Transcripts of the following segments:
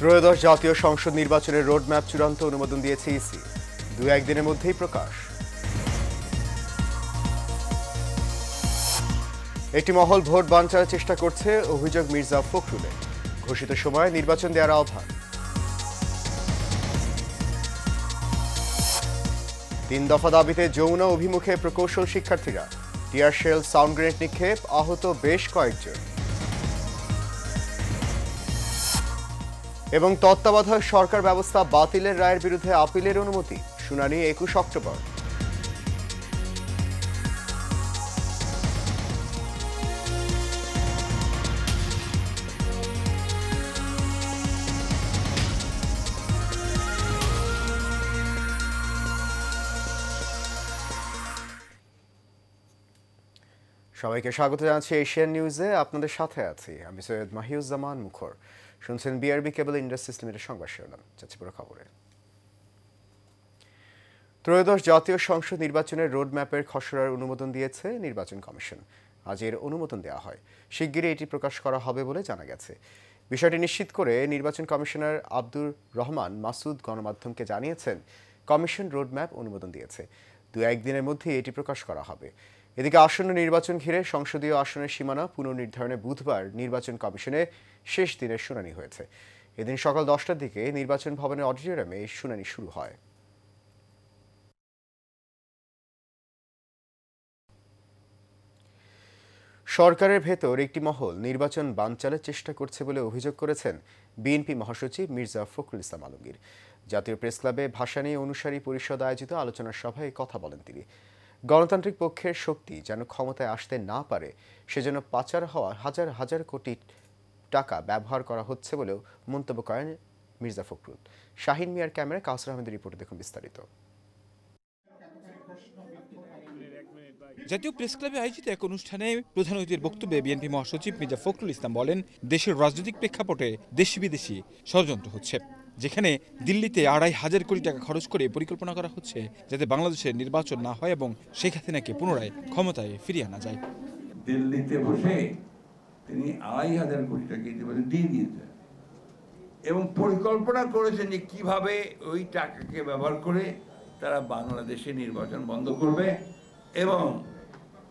ত্রয়োদশ জাতীয় সংসদ নির্বাচনের রোডম্যাপ চূড়ান্ত অনুমোদন দিয়েছে ইসি। 2-1 দিনের মধ্যেই প্রকাশ। একটি মহল ভোট বানচালের চেষ্টা করছে, অভিযোগ মির্জা ফখরুলের। ঘোষিত সময়ে নির্বাচন দেওয়ার আহ্বান। 3 দফা দাবিতে যমুনা অভিমুখে প্রকৌশল শিক্ষার্থীরা। টিয়ার শেল, সাউন্ড গ্রেনেড নিক্ষেপ, আহত বেশ কয়েকজন। এবং তত্ত্বাবধায়ক সরকার ব্যবস্থা বাতিলের রায়ের বিরুদ্ধে আপিলের অনুমতি। শুনানি 21 অক্টোবর। সবাইকে স্বাগত জানাচ্ছি এশিয়ান নিউজে। আপনাদের সাথে আছি আমি সৈয়দ মাহিউজ্জামান মুখর। শুনছেন বিআরবি কেবল ইন্ডাস্ট্রিজ লিমিটেড সংবাদ শিরোনাম। যাচ্ছি পুরো খবরে। ত্রয়োদশ জাতীয় সংসদ নির্বাচনের রোডম্যাপের খসড়ার অনুমোদন দিয়েছে নির্বাচন কমিশন। আজ এর অনুমোদন দেওয়া হয়। শিগগিরই এটি প্রকাশ করা হবে বলে জানা গেছে। বিষয়টি নিশ্চিত করে নির্বাচন কমিশনার আব্দুর রহমান মাসুদ গণমাধ্যমকে জানিয়েছেন, কমিশন রোডম্যাপ অনুমোদন দিয়েছে। 2-1 দিনের মধ্যেই এটি প্রকাশ করা হবে। এদিকে আসন্ন নির্বাচন ঘিরে সংসদীয় আসনের সীমানা পুনর্নির্ধারণে বুধবার নির্বাচন কমিশনে শেষ দিনের শুনানি হয়েছে। এদিন সকাল 10টার দিকে নির্বাচন ভবনের অডিটোরিয়ামে এই শুনানি শুরু হয়। সরকারের ভেতর একটি মহল নির্বাচন বানচালের চেষ্টা করছে বলে অভিযোগ করেছেন বিএনপি মহাসচিব মির্জা ফখরুল ইসলাম আলমগীর। জাতীয় প্রেসক্লাবে ভাষা নিয়ে অনুসারী পরিষদ আয়োজিত আলোচনা সভায় কথা বলেন তিনি। গণতান্ত্রিক পক্ষের শক্তি যেন ক্ষমতায় আসতে না পারে, সেজন্য পাচার হওয়া হাজার হাজার কোটি টাকা ব্যবহার করা হচ্ছে বলেও মন্তব্য করেন মির্জা ফখরুল। শাহিন মিয়ার ক্যামেরায় কাউসার আহমেদের রিপোর্টে দেখুন বিস্তারিত। জাতীয় প্রেসক্লাবে আয়োজিত এক অনুষ্ঠানে প্রধান অতিথির বক্তব্যে বিএনপি মহাসচিব মির্জা ফখরুল ইসলাম বলেন, দেশের রাজনৈতিক প্রেক্ষাপটে দেশি বিদেশি ষড়যন্ত্র হচ্ছে, যেখানে দিল্লিতে 2,500 কোটি টাকা খরচ করে পরিকল্পনা করা হচ্ছে যাতে বাংলাদেশের নির্বাচন না হয় এবং শেখ হাসিনাকে পুনরায় ক্ষমতায় ফিরিয়ে আনা যায়। দিল্লিতে বসে তিনি 2,500 কোটি টাকা দিয়ে দিয়েছেন এবং পরিকল্পনা করেছেন যে কিভাবে ওই টাকাকে ব্যবহার করে তারা বাংলাদেশে নির্বাচন বন্ধ করবে এবং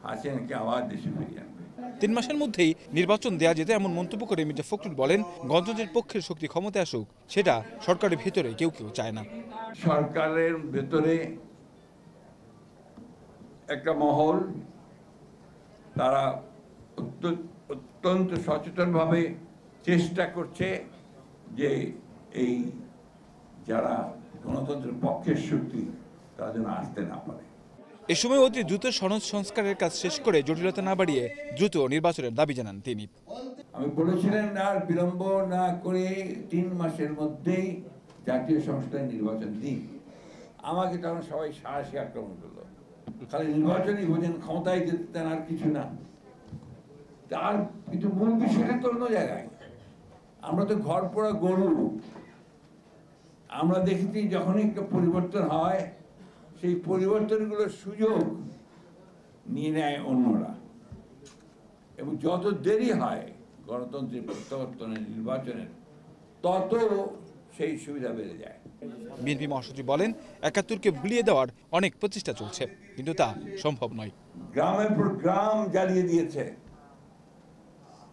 হাসিনাকে আবার দেশে ফিরিয়ে আনবে। 3 মাসের মধ্যেই নির্বাচন দেয়া যেতে এমন মন্তব্য করে মির্জা ফখরুল বলেন, গণতন্ত্রের পক্ষের শক্তি ক্ষমতায় আসুক, সেটা সরকারের ভেতরে কেউ চায় না। সরকারের ভেতরে একটা মহল, তারা অত্যন্ত সচেতনভাবে চেষ্টা করছে যে এই যারা গণতন্ত্রের পক্ষের শক্তি তারা যেন আসতে না পারে। এ সময় অতি দ্রুত সনদ সংস্কারের কাজ শেষ করে জটিলতা না বাড়িয়ে দ্রুত নির্বাচনের দাবি জানান তিনি। আমি বলেছিলেন আর বিলম্ব না করে 3 মাসের মধ্যেই জাতীয় সংসদের নির্বাচন দিন। আমাকে তখন সবাই সাহসী আক্রমণ করলো, খালি নির্বাচনই বোঝেন, ক্ষমতায় যেতে দেন, আর কিছু না। তার কিন্তু মূল বিষয়টা তো অন্য জায়গায়। আমরা তো ঘর পোড়া গরু। আমরা দেখেছি যখনই একটা পরিবর্তন হয়, সেই পরিবর্তনগুলোর সুযোগ নিয়ে নেয় অন্যরা, এবং যত দেরি হয় গণতন্ত্রের প্রত্যাবর্তনের নির্বাচনের, তত সেই সুবিধা বেড়ে যায়। বিএনপি মহাসচিব বলেন, 71কে ভুলিয়ে দেওয়ার অনেক প্রচেষ্টা চলছে, কিন্তু তা সম্ভব নয়। গ্রামের পর গ্রাম জ্বালিয়ে দিয়েছে।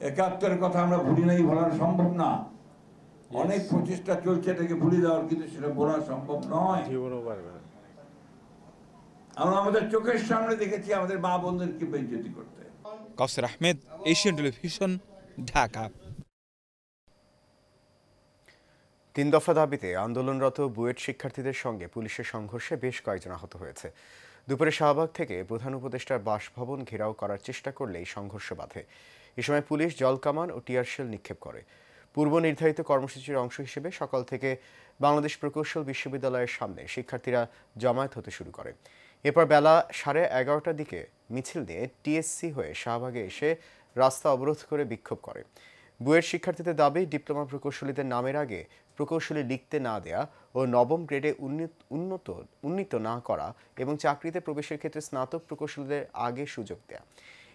71-এর কথা আমরা ভুলি নাই, ভোলা সম্ভব না। অনেক প্রচেষ্টা চলছে এটাকে ভুলে দেওয়ার, কিন্তু সেটা ভোলা সম্ভব নয়। আমরা আমাদের চোখের সামনে দেখেছি আমাদের মা বোনদেরকে বেইজ্জতি করতে। কাউসার আহমেদ, এশিয়ান টেলিভিশন, ঢাকা। 3 দফা দাবিতে আন্দোলনরত বুয়েট শিক্ষার্থীদের সঙ্গে পুলিশের সংঘর্ষে বেশ কয়েকজন আহত হয়েছে। দুপুরে শাহবাগ থেকে প্রধান উপদেষ্টার বাসভবন ঘেরাও করার চেষ্টা করলেই সংঘর্ষ বাধে। এ সময় পুলিশ জলকামান ও টিয়ারশেল নিক্ষেপ করে। পূর্ব নির্ধারিত কর্মসূচির অংশ হিসেবে সকাল থেকে বাংলাদেশ প্রকৌশল বিশ্ববিদ্যালয়ের সামনে শিক্ষার্থীরা জমায়েত হতে শুরু করে। এরপর বেলা 11:30টার দিকে মিছিল নিয়ে টিএসসি হয়ে শাহবাগে এসে রাস্তা অবরোধ করে বিক্ষোভ করে। বুয়েট শিক্ষার্থীদের দাবি, ডিপ্লোমা প্রকৌশলীদের নামের আগে প্রকৌশলী লিখতে না দেয়া ও নবম গ্রেডে উন্নীত না করা এবং চাকরিতে প্রবেশের ক্ষেত্রে স্নাতক প্রকৌশলীদের আগে সুযোগ দেয়া।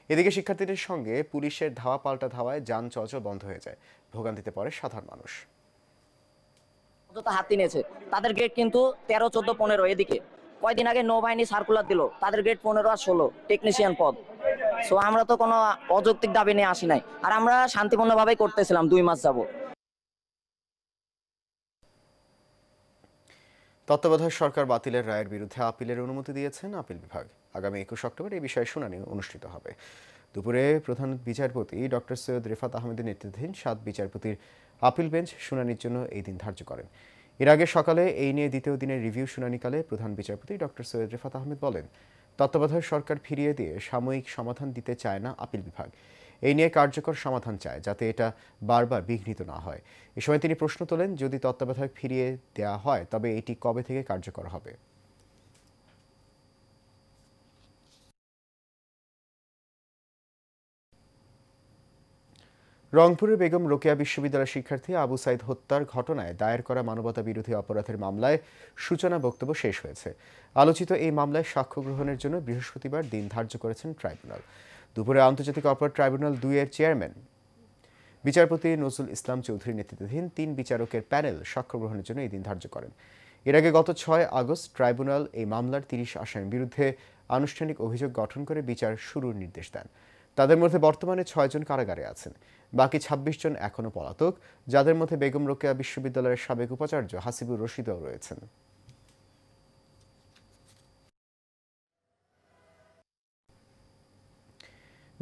এদিকে শিক্ষার্থীদের সঙ্গে পুলিশের ধাওয়া পাল্টা ধাওয়ায় যান চলাচল বন্ধ হয়ে যায়। ভোগান্তিতে পড়ে সাধারণ মানুষ। যত হাতি নিয়েছে তাদের গ্রেড কিন্তু 13, 14, 15 এদিকে। কয়দিন আগে নৌবাহিনী সার্কুলার দিল, তাদের গ্রেড 15 আর 16 টেকনিশিয়ান পদ। সো আমরা তো কোনো অযৌক্তিক দাবি নিয়ে আসি নাই, আর আমরা শান্তিপূর্ণভাবেই করতেছিলাম 2 মাস যাব। তত্ত্বাবধায়ক সরকার বাতিলের রায়ের বিরুদ্ধে আপিলের অনুমতি দিয়েছেন আপিল বিভাগ। আগামী 21 অক্টোবর এই বিষয়ে শুনানি অনুষ্ঠিত হবে। দুপুরে প্রধান বিচারপতি ডক্টর সৈয়দ রেফাত আহমেদের নেতৃত্বাধীন 7 বিচারপতির আপিল বেঞ্চ শুনানির জন্য এই দিন ধার্য করেন। এর আগে সকালে এই নিয়ে দ্বিতীয় দিনের রিভিউ শুনানিকালে প্রধান বিচারপতি ডক্টর সৈয়দ রেফাত আহমেদ বলেন, তত্ত্বাবধায়ক সরকার ফিরিয়ে দিয়ে সাময়িক সমাধান দিতে চায় না আপিল বিভাগ। এই নিয়ে কার্যকর সমাধান চায়, যাতে এটা বারবার বিঘ্নিত না হয়। এ সময় তিনি প্রশ্ন তোলেন, যদি তত্ত্বাবধায়ক ফিরিয়ে দেওয়া হয় তবে এটি কবে থেকে কার্যকর হবে? রংপুরের বেগম রোকেয়া বিশ্ববিদ্যালয়ের শিক্ষার্থী আবু সাইদ হত্যার ঘটনায় দায়ের করা মানবতা বিরোধী অপরাধের মামলায় সূচনা বক্তব্য শেষ হয়েছে। আলোচিত এই মামলায় সাক্ষ্য গ্রহণের জন্য বৃহস্পতিবার দিন ধার্য করেছেন ট্রাইব্যুনাল। দুপুরে আন্তর্জাতিক অপরাধ ট্রাইব্যুনাল 2 এর চেয়ারম্যান বিচারপতি নজরুল ইসলাম চৌধুরী নেতৃত্বাধীন 3 বিচারকের প্যানেল সাক্ষ্য গ্রহণের জন্য এই দিন ধার্য করেন। এর আগে গত 6 আগস্ট ট্রাইব্যুনাল এই মামলার 30 আসামির বিরুদ্ধে আনুষ্ঠানিক অভিযোগ গঠন করে বিচার শুরুর নির্দেশ দেন। তাদের মধ্যে বর্তমানে 6 জন কারাগারে আছেন। বাকি 26 জন এখনও পলাতক, যাদের মধ্যে বেগম রোকেয়া বিশ্ববিদ্যালয়ের সাবেক উপাচার্য হাসিবুর রশিদও রয়েছেন।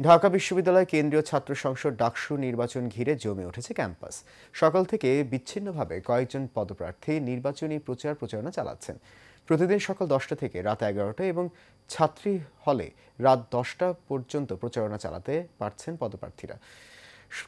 ঢাকা বিশ্ববিদ্যালয় কেন্দ্রীয় ছাত্র সংসদ ডাকসু নির্বাচন ঘিরে জমে উঠেছে ক্যাম্পাস। সকাল থেকে বিচ্ছিন্নভাবে কয়েকজন পদপ্রার্থী নির্বাচনী প্রচারণা চালাচ্ছেন। প্রতিদিন সকাল 10টা থেকে রাত 11টা এবং ছাত্রী হলে রাত 10টা পর্যন্ত প্রচারণা চালাতে পারছেন পদপ্রার্থীরা।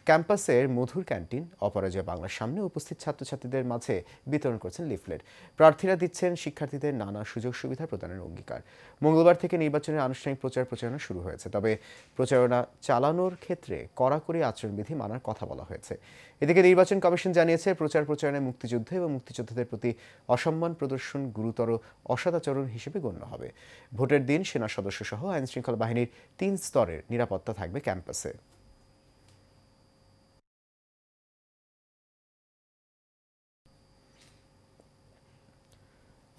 ক্যাম্পাসের মধুর ক্যান্টিন অপরাজয় বাংলার সামনে উপস্থিত ছাত্রছাত্রীদের মাঝে বিতরণ করছেন লিফলেট। প্রার্থীরা দিচ্ছেন শিক্ষার্থীদের নানা সুযোগ সুবিধা প্রদানের অঙ্গীকার। মঙ্গলবার থেকে নির্বাচনের আনুষ্ঠানিক প্রচারণা শুরু হয়েছে, তবে প্রচারণা চালানোর ক্ষেত্রে কড়াকড়ি আচরণবিধি মানার কথা বলা হয়েছে। এদিকে নির্বাচন কমিশন জানিয়েছে, প্রচারণায় মুক্তিযুদ্ধ এবং মুক্তিযোদ্ধাদের প্রতি অসম্মান প্রদর্শন গুরুতর অসদাচরণ হিসেবে গণ্য হবে। ভোটের দিন সেনা সদস্য সহ আইনশৃঙ্খলা বাহিনীর 3 স্তরের নিরাপত্তা থাকবে ক্যাম্পাসে।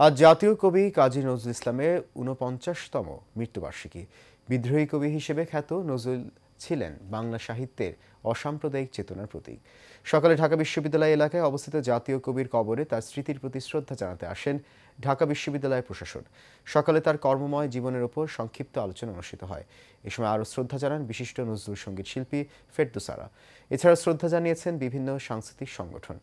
আজ জাতীয় কবি কাজী নজরুল ইসলামের 49তম মৃত্যুবার্ষিকী। বিদ্রোহী কবি হিসেবে খ্যাত নজরুল ছিলেন বাংলা সাহিত্যের অসাম্প্রদায়িক চেতনার প্রতীক। সকালে ঢাকা বিশ্ববিদ্যালয় এলাকায় অবস্থিত জাতীয় কবির কবরে তার স্মৃতির প্রতি শ্রদ্ধা জানাতে আসেন ঢাকা বিশ্ববিদ্যালয় প্রশাসন। সকালে তার কর্মময় জীবনের ওপর সংক্ষিপ্ত আলোচনা অনুষ্ঠিত হয়। এ সময় আরও শ্রদ্ধা জানান বিশিষ্ট নজরুল সঙ্গীত শিল্পী ফেরদৌসারা। এছাড়া শ্রদ্ধা জানিয়েছেন বিভিন্ন সাংস্কৃতিক সংগঠন।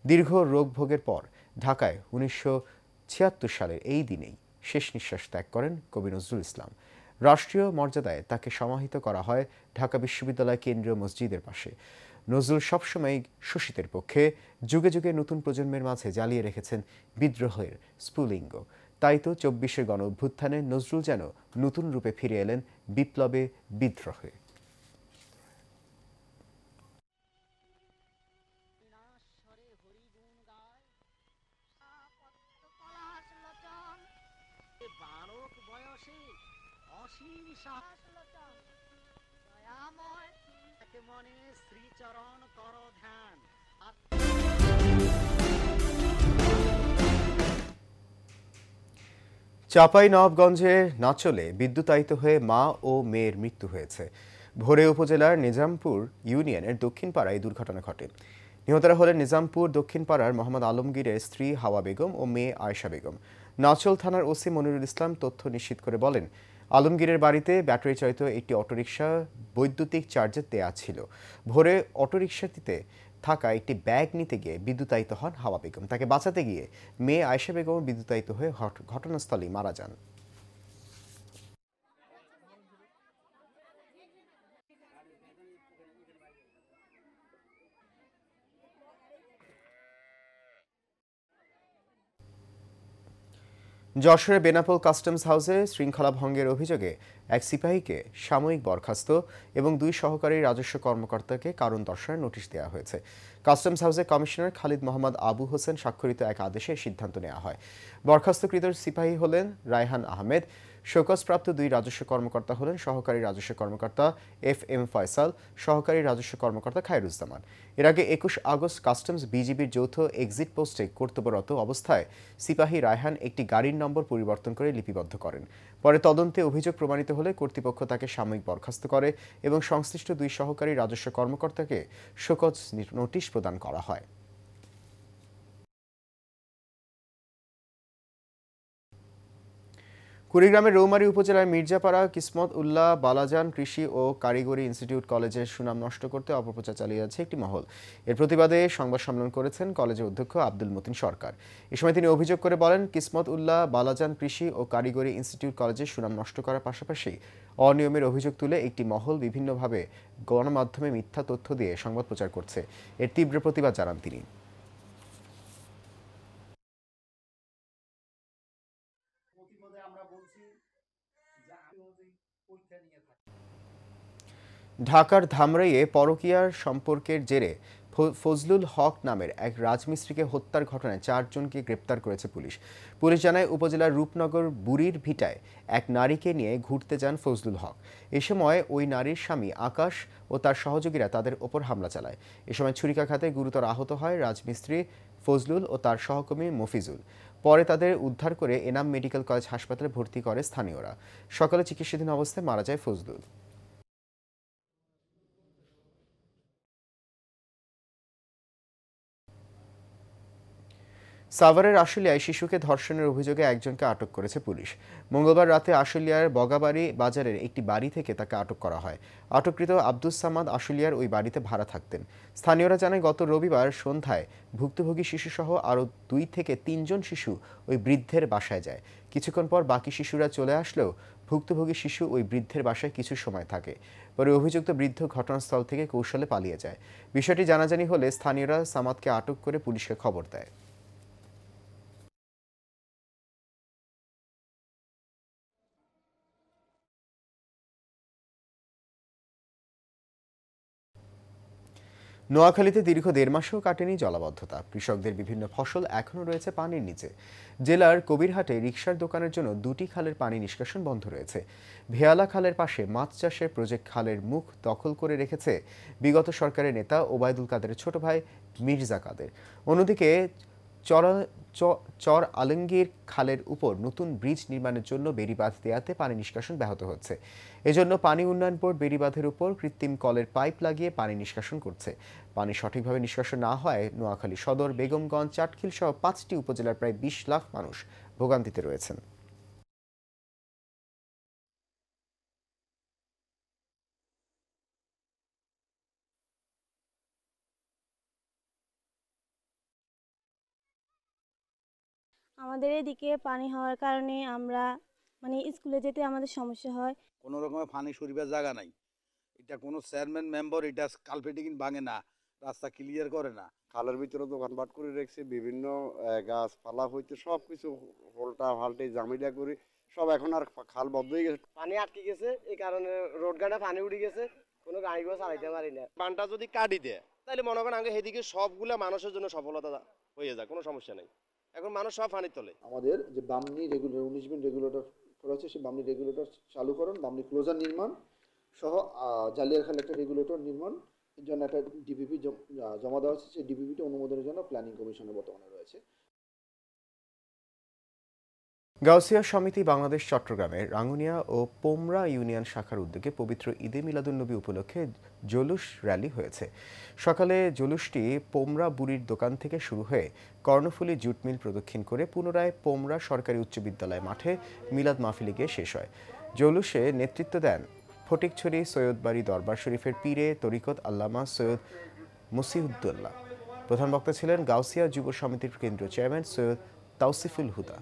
দীর্ঘ রোগ ভোগের পর ঢাকায় 1976 সালের এই দিনেই শেষ নিঃশ্বাস ত্যাগ করেন কবি নজরুল ইসলাম। রাষ্ট্রীয় মর্যাদায় তাকে সমাহিত করা হয় ঢাকা বিশ্ববিদ্যালয় কেন্দ্রীয় মসজিদের পাশে। নজরুল সবসময় শোষিতের পক্ষে, যুগে যুগে নতুন প্রজন্মের মাঝে জ্বালিয়ে রেখেছেন বিদ্রোহের স্ফুলিঙ্গ। তাই তো 24-এর গণ অভ্যুত্থানে নজরুল যেন নতুন রূপে ফিরে এলেন বিপ্লবে, বিদ্রোহে। চাঁপাইনবাবগঞ্জের নাচলে বিদ্যুতায়িত হয়ে মা ও মেয়ের মৃত্যু হয়েছে। ভোরে উপজেলার নিজামপুর ইউনিয়নের দক্ষিণ পাড়ায় দুর্ঘটনা ঘটে। নিহতরা হলেন নিজামপুর দক্ষিণ পাড়ার মোহাম্মদ আলমগীরের স্ত্রী হাওয়া বেগম ও মেয়ে আয়েশা বেগম। নাচল থানার ওসি মনিরুল ইসলাম তথ্য নিশ্চিত করে বলেন, আলমগীরের বাড়িতে ব্যাটারি চালিত একটি অটোরিকশা বৈদ্যুতিক চার্জে দেয়া ছিল। ভোরে অটোরিকশাটিতে থাকা একটি ব্যাগ নিতে গিয়ে বিদ্যুতায়িত হন হাওয়া বেগম। তাকে বাঁচাতে গিয়ে মেয়ে আয়েশা বেগম বিদ্যুতায়িত হয়ে ঘটনাস্থলেই মারা যান। যশোরের বেনাপোল কাস্টমস হাউসে শৃঙ্খলা ভঙ্গের অভিযোগে এক সিপাহীকে সাময়িক বরখাস্ত এবং 2 সহকারী রাজস্ব কর্মকর্তাকে কারণ দর্শানোর নোটিশ দেওয়া হয়েছে। কাস্টমস হাউসের কমিশনার খালিদ মোহাম্মদ আবু হোসেন স্বাক্ষরিত এক আদেশে সিদ্ধান্ত নেওয়া হয়। বরখাস্তকৃত সিপাহী হলেন রায়হান আহমেদ, শোকজপ্রাপ্ত 2 রাজস্ব কর্মকর্তা হলেন সহকারী রাজস্ব কর্মকর্তা FM ফয়সাল, সহকারী রাজস্ব কর্মকর্তা খায়রুজ্জামান। এর আগে 21 আগস্ট কাস্টমস বিজিবির যৌথ এক্সিট পোস্টে কর্তব্যরত অবস্থায় সিপাহী রায়হান একটি গাড়ির নম্বর পরিবর্তন করে লিপিবদ্ধ করেন। পরে তদন্তে অভিযোগ প্রমাণিত হলে কর্তৃপক্ষ তাকে সাময়িক বরখাস্ত করে এবং সংশ্লিষ্ট 2 সহকারী রাজস্ব কর্মকর্তাকে শোকজ নোটিশ প্রদান করা হয়। কুড়িগ্রামের রৌমারী উপজেলার মির্জাপাড়া কিসমত উল্লাহ বালাজান কৃষি ও কারিগরি ইনস্টিটিউট কলেজের সুনাম নষ্ট করতে অপপ্রচার চালিয়ে যাচ্ছে একটি মহল। এর প্রতিবাদে সংবাদ সম্মেলন করেছেন কলেজের অধ্যক্ষ আব্দুল মতিন সরকার। এ সময় তিনি অভিযোগ করে বলেন, কিসমত উল্লাহ বালাজান কৃষি ও কারিগরি ইনস্টিটিউট কলেজের সুনাম নষ্ট করার পাশাপাশি অনিয়মের অভিযোগ তুলে একটি মহল বিভিন্নভাবে গণমাধ্যমে মিথ্যা তথ্য দিয়ে সংবাদ প্রচার করছে। এর তীব্র প্রতিবাদ জানান তিনি। ঢাকার ধামরাইয়ে পরকীয়ার সম্পর্কের জেরে ফজলুল হক নামের এক রাজমিস্ত্রিকে হত্যার ঘটনায় 4 জনকে গ্রেপ্তার করেছে পুলিশ। পুলিশ জানায়, উপজেলার রূপনগর বুড়ির ভিটায় এক নারীকে নিয়ে ঘুরতে যান ফজলুল হক। এ সময় ওই নারীর স্বামী আকাশ ও তার সহযোগীরা তাদের ওপর হামলা চালায়। এ সময় ছুরিকাঘাতে গুরুতর আহত হয় রাজমিস্ত্রি ফজলুল ও তার সহকর্মী মফিজুল। পরে তাদের উদ্ধার করে এনাম মেডিকেল কলেজ হাসপাতালে ভর্তি করে স্থানীয়রা। সকালে চিকিৎসাধীন অবস্থায় মারা যায় ফজলুল। সাভারের আশুলিয়ায় শিশুকে ধর্ষণের অভিযোগে একজনকে আটক করেছে পুলিশ। মঙ্গলবার রাতে আশুলিয়ার বগাবাড়ি বাজারের একটি বাড়ি থেকে তাকে আটক করা হয়। আটককৃত আব্দুস সামাদ আশুলিয়ার ওই বাড়িতে ভাড়া থাকতেন। স্থানীয়রা জানায়, গত রবিবার সন্ধ্যায় ভুক্তভোগী শিশুসহ আরও 2 থেকে 3 জন শিশু ওই বৃদ্ধের বাসায় যায়। কিছুক্ষণ পর বাকি শিশুরা চলে আসলেও ভুক্তভোগী শিশু ওই বৃদ্ধের বাসায় কিছু সময় থাকে। পরে অভিযুক্ত বৃদ্ধ ঘটনাস্থল থেকে কৌশলে পালিয়ে যায়। বিষয়টি জানাজানি হলে স্থানীয়রা সামাদকে আটক করে পুলিশকে খবর দেয়। নোয়াখালীতে দীর্ঘ 1.5 মাসও কাটেনি জলাবদ্ধতা। কৃষকদের বিভিন্ন ফসল এখনও রয়েছে পানির নিচে। জেলার কবিরহাটে রিকশার দোকানের জন্য 2টি খালের পানি নিষ্কাশন বন্ধ রয়েছে। ভেয়ালা খালের পাশে মাছ চাষের প্রজেক্ট খালের মুখ দখল করে রেখেছে বিগত সরকারের নেতা ওবায়দুল কাদেরের ছোট ভাই মির্জা কাদের। অন্যদিকে চর আলমগীর খালের উপর নতুন ব্রিজ নির্মাণের জন্য বেড়িবাঁধ দেয়াতে পানি নিষ্কাশন ব্যাহত হচ্ছে। এজন্য পানি উন্নয়ন বোর্ড বেড়িবাঁধের উপর কৃত্রিম কলের পাইপ লাগিয়ে পানি নিষ্কাশন করছে। পানি সঠিকভাবে নিষ্কাশন না হয় নোয়াখালী সদর, বেগমগঞ্জ, চাটখিল সহ 5টি উপজেলার প্রায় 20 লাখ মানুষ ভোগান্তিতে রয়েছেন। আমাদের এদিকে পানি হওয়ার কারণে আমরা স্কুলে যেতে আমাদের সমস্যা হয়। কোনো রকমের পানি সরিবার জায়গা নাই। এটা কোনো চেয়ারম্যান মেম্বার এটা কালপেটিং ভাঙে না, রাস্তা ক্লিয়ার করে না। খালের ভিতরে দোকানপাট করে রেখেছে, বিভিন্ন গাছপালা হইতে সব কিছু হোল্টা হাল্টে জামিলা করে সব এখন আর খাল বদ্ধ হয়ে গেছে, পানি আটকে গেছে। এই কারণে রোড গাড়া পানি উঠে গেছে, কোনো গাড়ি ঘোড়া চালাইতে পারি না। পানটা যদি কাটি দেয় তাহলে মনে করেন আগে সেদিকে সবগুলা মানুষের জন্য সফলতা হয়ে যায়, কোনো সমস্যা নেই। এখন মানুষ সব পানি তোলে। আমাদের যে বামনি রেগুলেটর 19 মিনিট রেগুলেটর করা হচ্ছে, সেই বামনি রেগুলেটর চালুকরণ, বামনি ক্লোজার নির্মাণ সহ জালিয়ার খালে একটা রেগুলেটর নির্মাণ এর জন্য একটা ডিপিপি জমা দেওয়া হচ্ছে। সেই ডিপিপিটি অনুমোদনের জন্য প্ল্যানিং কমিশনে বর্তমানে রয়েছে। গাউসিয়া সমিতি বাংলাদেশ চট্টগ্রামের রাঙ্গুনিয়া ও পোমরা ইউনিয়ন শাখার উদ্যোগে পবিত্র ঈদে মিলাদুন্নবী উপলক্ষে জুলুস র্যালি হয়েছে। সকালে জুলুসটি পোমরা বুড়ির দোকান থেকে শুরু হয়ে কর্ণফুলী জুট মিল প্রদক্ষিণ করে পুনরায় পোমরা সরকারি উচ্চ বিদ্যালয় মাঠে মিলাদ মাহফিলে গিয়ে শেষ হয়। জুলুসে নেতৃত্ব দেন ফটিকছড়ি সৈয়দবাড়ি দরবার শরীফের পীরে তরিকত আল্লামা সৈয়দ মুসিউদ্দৌলা। প্রধান বক্তা ছিলেন গাউসিয়া যুব সমিতির কেন্দ্রীয় চেয়ারম্যান সৈয়দ তাওসিফুল হুদা।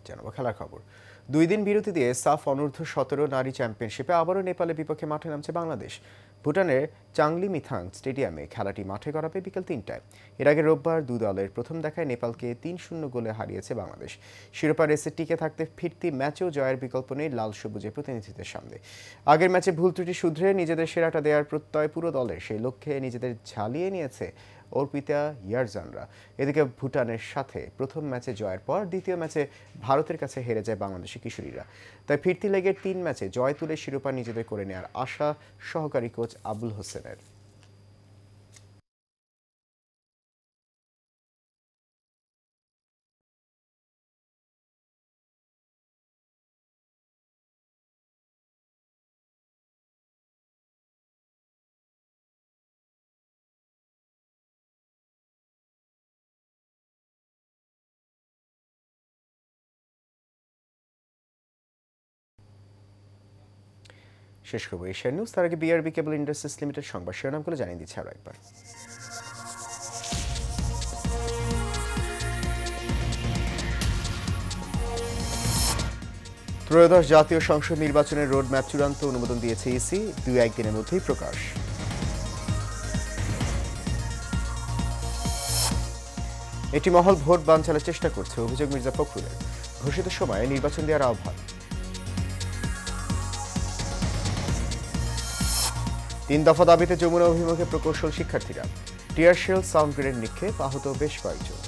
জানাবো খেলার খবর। 2 দিন বিরতি দিয়ে সাফ অনূর্ধ্ব 17 নারী চ্যাম্পিয়নশিপে আবারও নেপালের বিপক্ষে মাঠে নামছে বাংলাদেশ। ভুটানের চাংলি মিথাং স্টেডিয়ামে খেলাটি মাঠে গড়াবে বিকেল ৩টায়। এর আগে রোববার দুই দলের প্রথম দেখায় নেপালকে ৩-০ গোলে হারিয়েছে বাংলাদেশ। শিরোপা রেসে টিকে থাকতে ফিরতি ম্যাচেও জয়ের বিকল্প নেই লাল সবুজের প্রতিনিধিদের সামনে। আগের ম্যাচে ভুল ত্রুটি শুধরে নিজেদের সেরাটা দেওয়ার প্রত্যয় পুরো দলের, সেই লক্ষ্যে নিজেদের ঝালিয়ে নিয়েছে অর্পিতা ইয়ারজানরা। এদিকে ভুটানের সাথে প্রথম ম্যাচে জয়ের পর দ্বিতীয় ম্যাচে ভারতের কাছে হেরে যায় বাংলাদেশি কিশোরীরা। তাই ফিরতি লেগের ৩ ম্যাচে জয় তুলে শিরোপা নিজেদের করে নেওয়ার আশা সহকারী কোচ আবুল হোসেনের। শেষ করবো এশিয়ান নিউজ, তার আগে বিআরবি কেবল ইন্ডাস্ট্রিজ লিমিটেড সংবাদ শিরোনামগুলো জানিয়ে দিচ্ছে আরও একবার। ত্রয়োদশ জাতীয় সংসদ নির্বাচনের রোডম্যাপ চূড়ান্ত অনুমোদন দিয়েছে ইসি, 2-1 দিনের মধ্যেই প্রকাশ। একটি মহল ভোট বানচালের চেষ্টা করছে, অভিযোগ মির্জা ফখরুলের। ঘোষিত সময়ে নির্বাচন দেওয়ার আহ্বান। 3 দফা দাবিতে যমুনা অভিমুখে প্রকৌশল শিক্ষার্থীরা। টিয়ার শেল, সাউন্ড গ্রেনেড নিক্ষেপ, আহত বেশ কয়েকজন।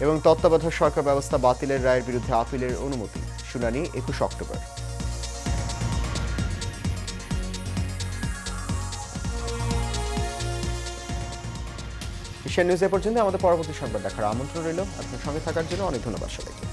এবং তত্ত্বাবধায়ক সরকার ব্যবস্থা বাতিলের রায়ের বিরুদ্ধে আপিলের অনুমতি, শুনানি 21 অক্টোবর। এশিয়ান নিউজ এ পর্যন্ত। আমাদের পরবর্তী সংবাদ দেখার আমন্ত্রণ রইল। আপনার সঙ্গে থাকার জন্য অনেক ধন্যবাদ সবাইকে।